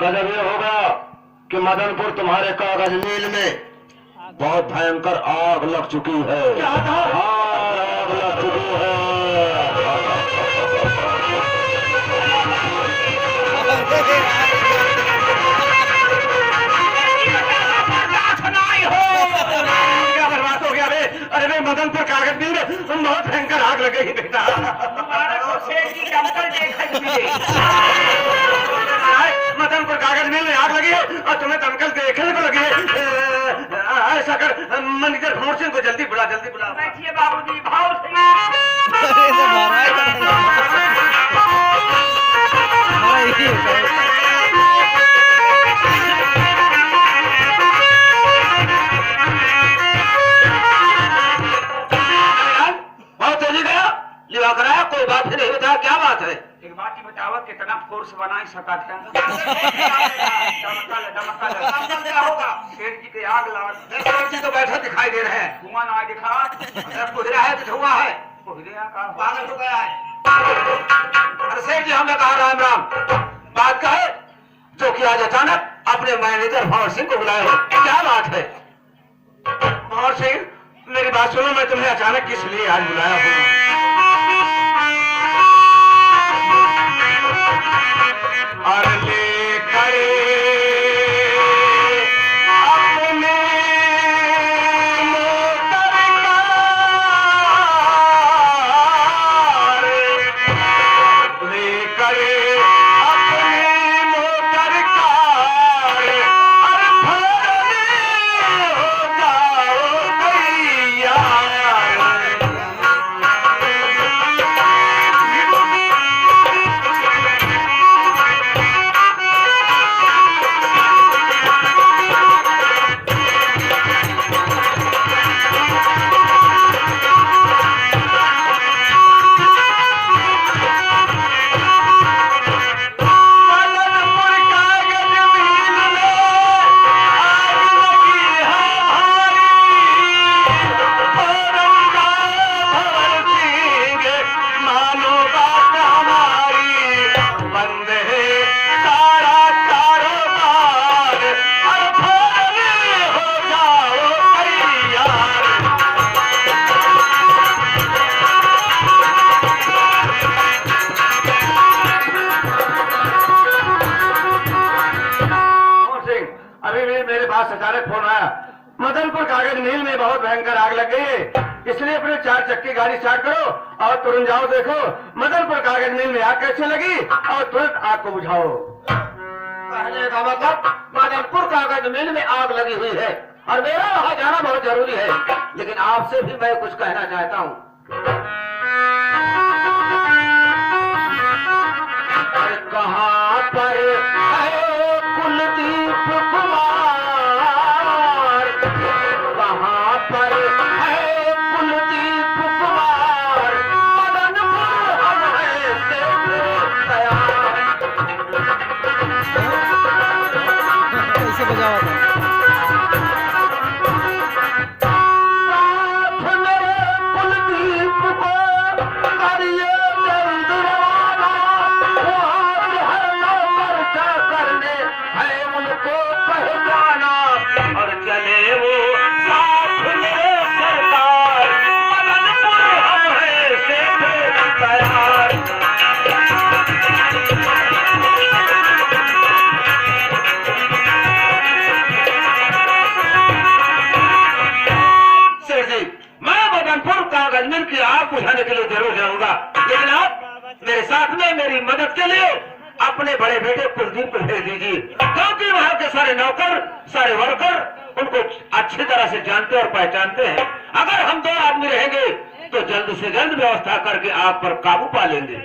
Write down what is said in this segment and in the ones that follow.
गजब ये होगा कि मदनपुर तुम्हारे कागज मील में बहुत भयंकर आग लग चुकी है। क्या था? आग लग चुकी है। क्या बर्बाद हो गया रे? अरे रे मदनपुर कागज मिल में बहुत भयंकर आग लग गई बेटा। मदनपुर कागज मिल में आग लगी है और तुम्हें दमकल देखने को लगी है। ऐसा कर मैनेजर भंवर सिंह को जल्दी बुला बैठिए बाबूजी। भाव बहुत तेजी गया लिवा कराया, कोई बात ही नहीं बताया। क्या बात है? एक बात ही बताओ, कितना फोर्स बना सका था? क्या होगा? शेर जी के आग लगा। शेर जी तो बैठा दिखाई दे रहे हैं, धुआं ना दिखा। कोहरा है कि धुआं है? पागल हो गया है। अरे शेर जी हमने कहा राम राम। बात का है जो कि आज अचानक अपने मैनेजर भंवर सिंह को बुलाया हो। क्या बात है? भंवर सिंह मेरी बात सुनो, मैं तुम्हें अचानक किस लिए आज बुलाया हूँ? और लेकर अपने मोटर कार, लेकर अपने मोटर कार, अरे भरने हो जाओ तैयार। अचानक फोन आया, मदनपुर कागज मिल में बहुत भयंकर आग लग गई है, इसलिए अपने 4 चक्की गाड़ी स्टार्ट करो और तुरंत जाओ देखो मदनपुर कागज मिल में आग कैसे लगी और तुरंत आग को बुझाओ। कहने का मतलब मदनपुर कागज मिल में आग लगी हुई है और मेरा वहां जाना बहुत जरूरी है, लेकिन आपसे भी मैं कुछ कहना चाहता हूँ। कहाँ पर है कुलदीप कुमार, कहाँ पर है कुलदीप कुमार, मदनपुर हम है तैयार। ऐसे बजा हुआ था। की आग बुझाने के लिए जरूर जाऊंगा, लेकिन आप मेरे साथ में मेरी मदद के लिए अपने बड़े बेटे कुलदीप को भेज दीजिए, क्योंकि वहां के सारे नौकर सारे वर्कर उनको अच्छी तरह से जानते और पहचानते हैं। अगर हम 2 आदमी रहेंगे तो जल्द से जल्द व्यवस्था करके आग पर काबू पा लेंगे।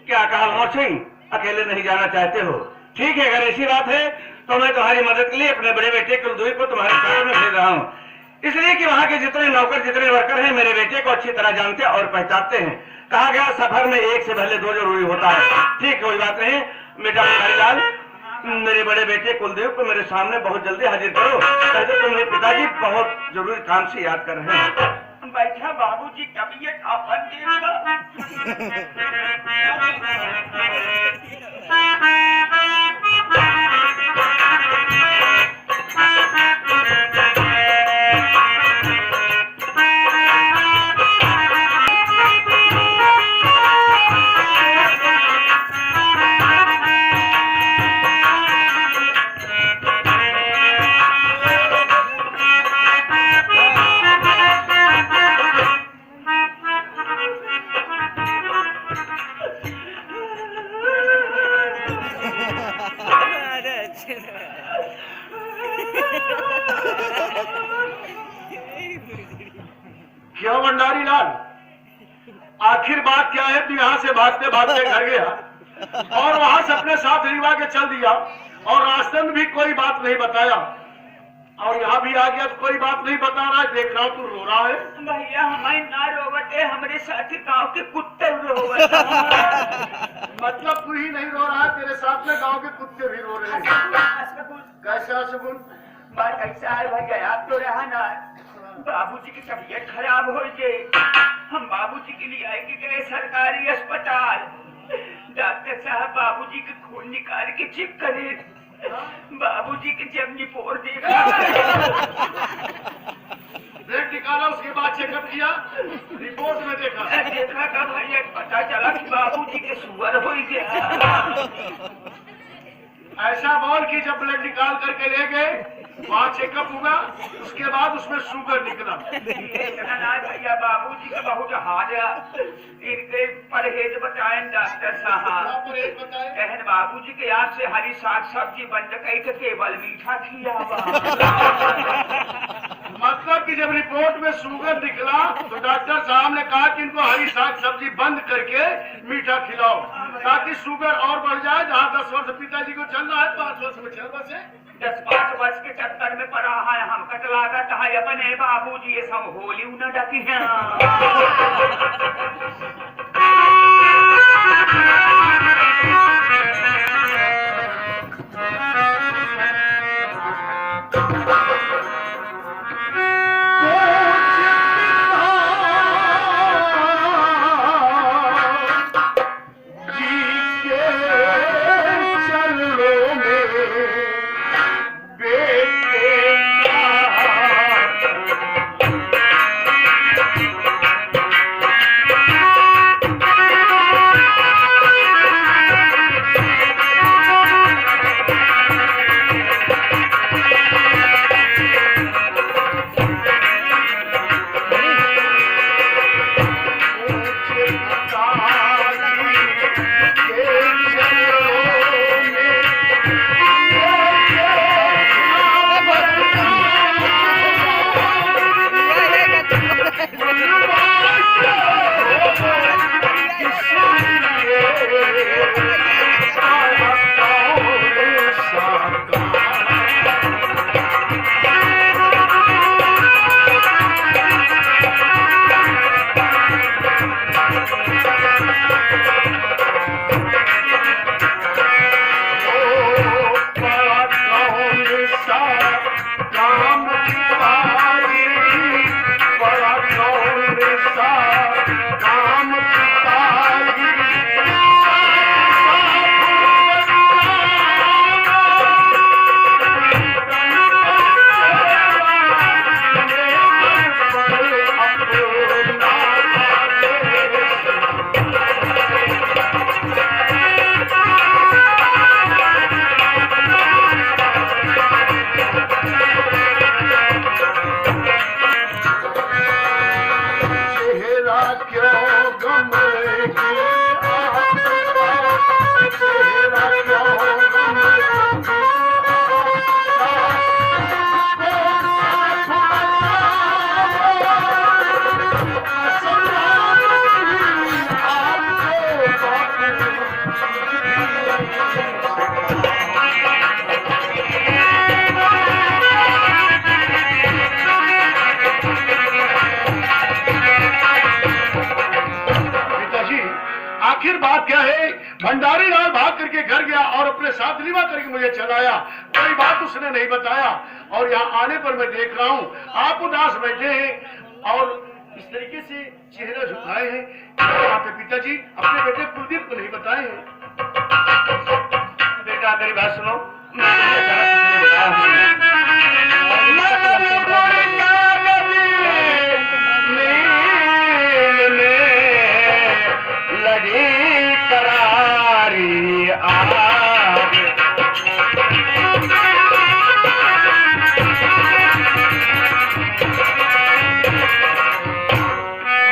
क्या कहा भंवर सिंह, अकेले नहीं जाना चाहते हो? ठीक है, अगर ऐसी बात है तो मैं तुम्हारी मदद के लिए अपने बड़े बेटे कुलदीप को तुम्हारे शहर में भेज रहा हूँ, इसलिए कि वहां के जितने नौकर जितने वर्कर हैं मेरे बेटे को अच्छी तरह जानते और पहचानते हैं। कहा गया सफर में 1 से पहले 2 जरूरी होता है। ठीक, कोई बात नहीं बेटा हरिलाल, मेरे बड़े बेटे कुलदीप को मेरे सामने बहुत जल्दी हाजिर करो, कहते तुम्हें पिताजी बहुत जरूरी काम से याद कर रहे हैं। बैठा बाबूजी, तबीयत अपन देगा। क्यों भंडारी लाल, आखिर बात क्या है? तू यहाँ से भागते भागते घर गया और वहां से अपने साथ लिवा के चल दिया और रास्ते में भी कोई बात नहीं बताया और यहाँ भी आ गया तो कोई बात नहीं बता रहा है। देख रहा हूँ तू रो रहा है। भैया हमारे ना रोवटे, हमारे साथी गांव के कुत्ते रोवटे। मतलब तू ही नहीं रो रहा है, तेरे साथ में गांव के कुत्ते भी रो रहे हैं। कैसा सुगुन? बात ऐसा है भैया, आप तो रहा ना, बाबूजी की तबीयत खराब हो गई, हम बाबूजी के लिए आए कि गए सरकारी अस्पताल। डॉक्टर साहब बाबूजी के खून निकाल के चेक करे, बाबूजी के जब रिपोर्ट देखा, ब्लड निकाला, उसके बाद चेकअप किया, रिपोर्ट में देखा का भैया पता चला कि बाबूजी के शुगर हो गया। ऐसा बोल कि जब ब्लड निकाल करके ले गए वहाँ चेकअप हुआ, उसके बाद उसमें शुगर निकला। भैया बाबूजी का बहुत हाल है, इनके परहेज बताए डॉक्टर साहब। कहन बाबूजी के याद से हरी साग सब्जी बंद करके केवल मीठा खिया। मतलब कि जब रिपोर्ट में शुगर निकला तो डॉक्टर साहब ने कहा कि इनको हरी साग सब्जी बंद करके मीठा खिलाओ ताकि शुगर और बढ़ जाए। जहाँ 10 वर्ष पिताजी को चल रहा है, 5 वर्ष में चल बसे। 10-5 वर्ष के चक्कर में पड़ा है, हम कटलागत है अपने बाबूजी ये सब होली न डकी है। आखिर बात क्या है? भंडारी लाल भाग करके घर गया और अपने साथ लिवा करके मुझे चलाया, कोई बात उसने नहीं बताया। और यहाँ आने पर मैं देख रहा हूँ आप उदास बैठे हैं और इस तरीके से चेहरा झुकाए हैं। आपके पिताजी अपने बेटे कुलदीप को नहीं बताए हैं। बेटा मेरी बात सुनो,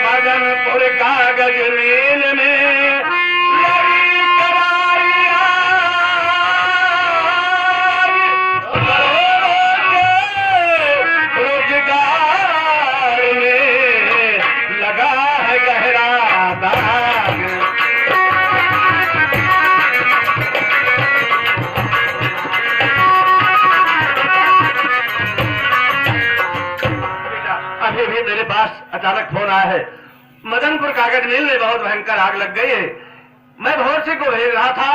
मदनपुर कागज नील में लगी करारी पास अचानक फोन आया है। मदनपुर कागज मिल में बहुत भयंकर आग लग गई है। मैं भोर सिंह को भेज रहा था,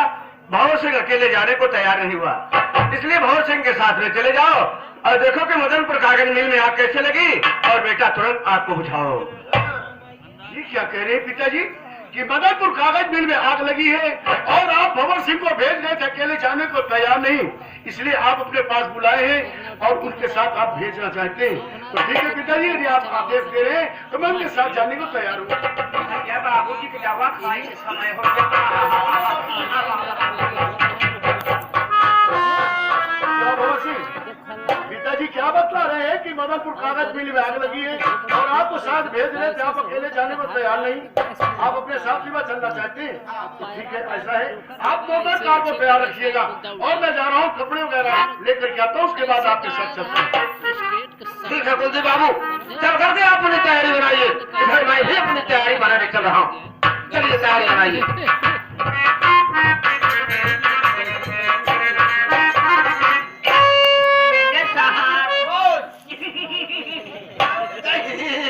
भोर सिंह अकेले जाने को तैयार नहीं हुआ, इसलिए भोर सिंह के साथ में चले जाओ और देखो कि मदनपुर कागज मिल में आग कैसे लगी और बेटा तुरंत आग को बुझाओ। ये क्या कह रहे हैं पिताजी कि मदनपुर कागज मिल में आग लगी है और आप भंवर सिंह को भेज रहे थे, अकेले जाने को तैयार नहीं, इसलिए आप अपने पास बुलाए हैं और उनके साथ आप भेजना चाहते हैं। तो ठीक है पिताजी, यदि आप आदेश दे रहे हैं तो मैं उनके साथ जाने को तैयार हूँ। क्या बाबूजी की दवा खाई के समय हो गया। भंवर सिंह, पिताजी क्या बतला रहे हैं कि मदनपुर कागज मिल में आग लगी है और आपको साथ भेज रहे थे, आप अकेले जाने को तैयार नहीं, आप अपने साथ सीमा चलना चाहते हैं। तो ठीक है, ऐसा है, आप मोटर कार को तैयार रखिएगा और मैं जा रहा हूँ कपड़े वगैरह लेकर के आता हूँ, उसके बाद आपके साथ चलता हूँ। ठीक है कुलदीप बाबू, चल करके आप अपनी तैयारी बनाइए, इधर मैं भी अपनी तैयारी बनाने चल रहा हूँ। चलिए तैयारी बनाइए।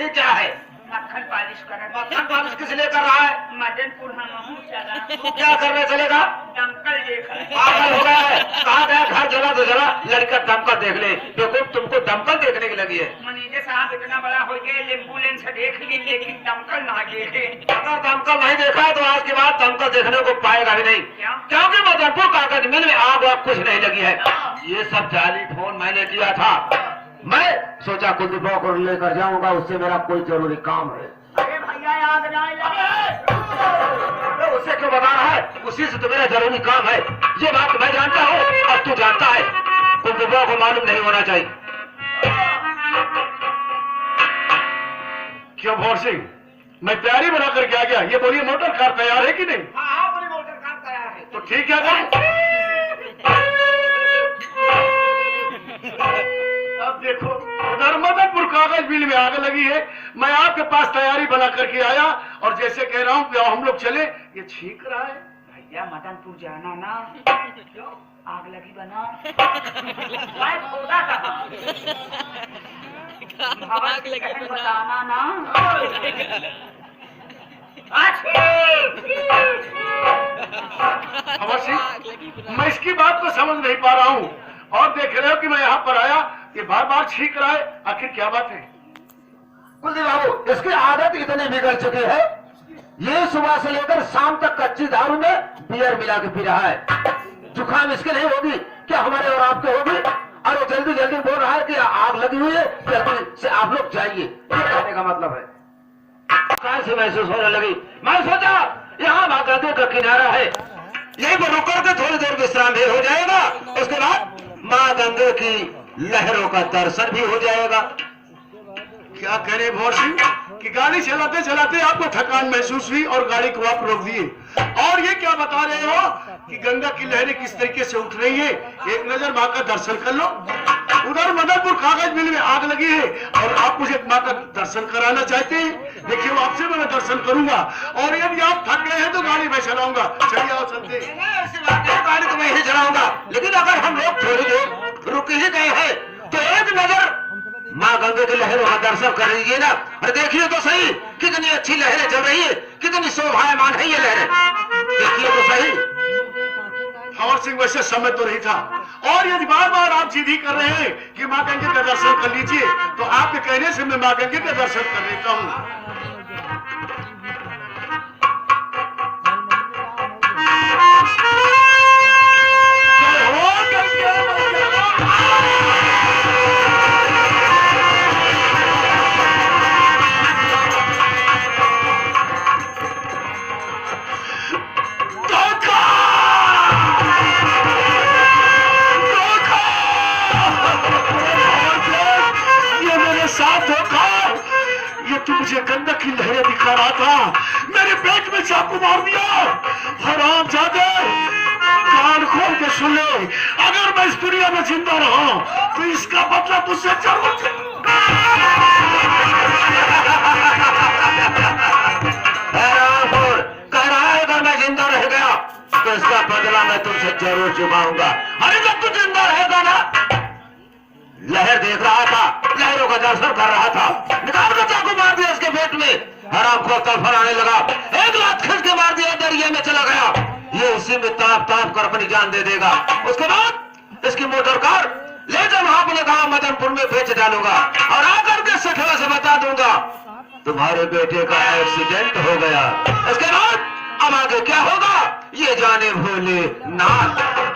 क्या है? मक्खन पालिश कर मक्खन पालिश किस लिए कर रहा है? मदनपुर हम चला तू क्या करने चलेगा? दमकल देखा पागल हो गया है, कहा गया घर जला तो जला, लड़का दमकल देख ले। देखो तुमको दमकल देखने की लगी है। मनीजे साहब इतना बड़ा हो गया, एम्बुलेंस देख ली लेकिन दमकल ना देखे। अगर दमकल नहीं देखा है तो आज के बाद दमकल देखने को पाएगा भी नहीं, क्योंकि मदनपुर कागज मिल में आग वाग कुछ नहीं लगी है। ये सब जाली फोन मैंने किया था, मैं सोचा कुलदीप को लेकर जाऊंगा, उससे मेरा कोई जरूरी काम है। अरे भैया आग ना लगे। अरे उससे क्यों बता रहा है? उसी से तो मेरा जरूरी काम है। ये बात मैं जानता हूँ और तू जानता है, कुलदीप को मालूम नहीं होना चाहिए। क्यों भंवर सिंह, मैं तैयारी बना करके आ गया, ये बोलिए मोटर कार तैयार है कि नहीं? हाँ अपनी मोटर कार तैयार है। तो ठीक है, अब देखो उधर मदनपुर कागज मिल में आग लगी है, मैं आपके पास तैयारी बना करके आया और जैसे कह रहा हूँ कि हम लोग चले, ये छींक रहा है। भैया मदनपुर जाना ना, आग लगी बना मैं खोदा कहा आग लगी बताना ना। भंवर सिंह, मैं इसकी बात को समझ नहीं पा रहा हूँ और देख रहे हो कि मैं यहाँ पर आया, ये बार बार छींक रहा है, आखिर क्या बात है? कुलदीप बाबू, इसकी आदत इतनी बिगड़ चुकी है, ये सुबह से लेकर शाम तक कच्ची दारू में बियर मिला के पी रहा है। जुकाम इसके नहीं होगी क्या हमारे और आपके होगी? और वो जल्दी जल्दी बोल रहा है कि आग लगी हुई है, जल्दी से आप लोग जाइए। ये कहने का मतलब है कैसे महसूस होने लगी? मैं सोचा यहाँ बागमती का किनारा है, यहीं पर रुक करके थोड़ी देर विश्राम भी हो जाएगा, उसके बाद माँ गंगे की लहरों का दर्शन भी हो जाएगा। क्या कह रहे भंवर सिंह कि गाड़ी चलाते चलाते आपको थकान महसूस हुई और गाड़ी को आप रोक दिए, और ये क्या बता रहे हो कि गंगा की लहरें किस तरीके से उठ रही है, एक नजर माँ का दर्शन कर लो। उधर मदनपुर कागज मिल में आग लगी है और आप मुझे माँ का दर्शन कराना चाहते हैं। देखिए वो आपसे मैं दर्शन करूंगा और यदि आप थक गए हैं तो गाड़ी मैं चलाऊंगा। चलिए आओ चलते। ऐसी बात नहीं, गाड़ी तो मैं ही चलाऊंगा, लेकिन अगर हम लोग थोड़ी देर रुक ही गए हैं तो एक नजर माँ गंगे की लहरों का दर्शन कर लीजिए ना। अरे देखिए तो सही, कितनी अच्छी लहरें चल रही है, कितनी शोभायमान है ये लहरें, देखिए तो सही। भंवर सिंह वैसे समय तो नहीं था, और यदि बार बार आप जिद ही कर रहे हैं कि माँ गंगे का दर्शन कर लीजिए तो आपके कहने से मैं माँ गंगे का दर्शन कर लेता हूँ। मुझे गंगा की लहरें दिखा रहा था, मेरे पेट में चाकू मार दिया। हरामजादे, कान खोल के सुन ले, अगर मैं इस दुनिया में जिंदा रहा तो इसका बदला तुझसे जरूर। कह रहा है अगर मैं जिंदा रह गया तो इसका बदला मैं तुमसे जरूर चुकाऊंगा। अरे जब तू जिंदा रहेगा ना, लहर देख रहा था, लहरों का दर्शन कर रहा था, निकाल चाकू मार दिया इसके पेट में। हराम को तड़फड़ आने लगा, एक लात खींच के मार दिया, दरिया में चला गया। ये उसी में ताप ताप कर अपनी जान दे देगा। उसके बाद इसकी मोटर कार ले जा, वहां अपने गांव मदनपुर में बेच डालूंगा और आकर के सेठवा से बता दूंगा तुम्हारे बेटे का एक्सीडेंट हो गया। इसके बाद अब आगे क्या होगा ये जाने भोले नाथ।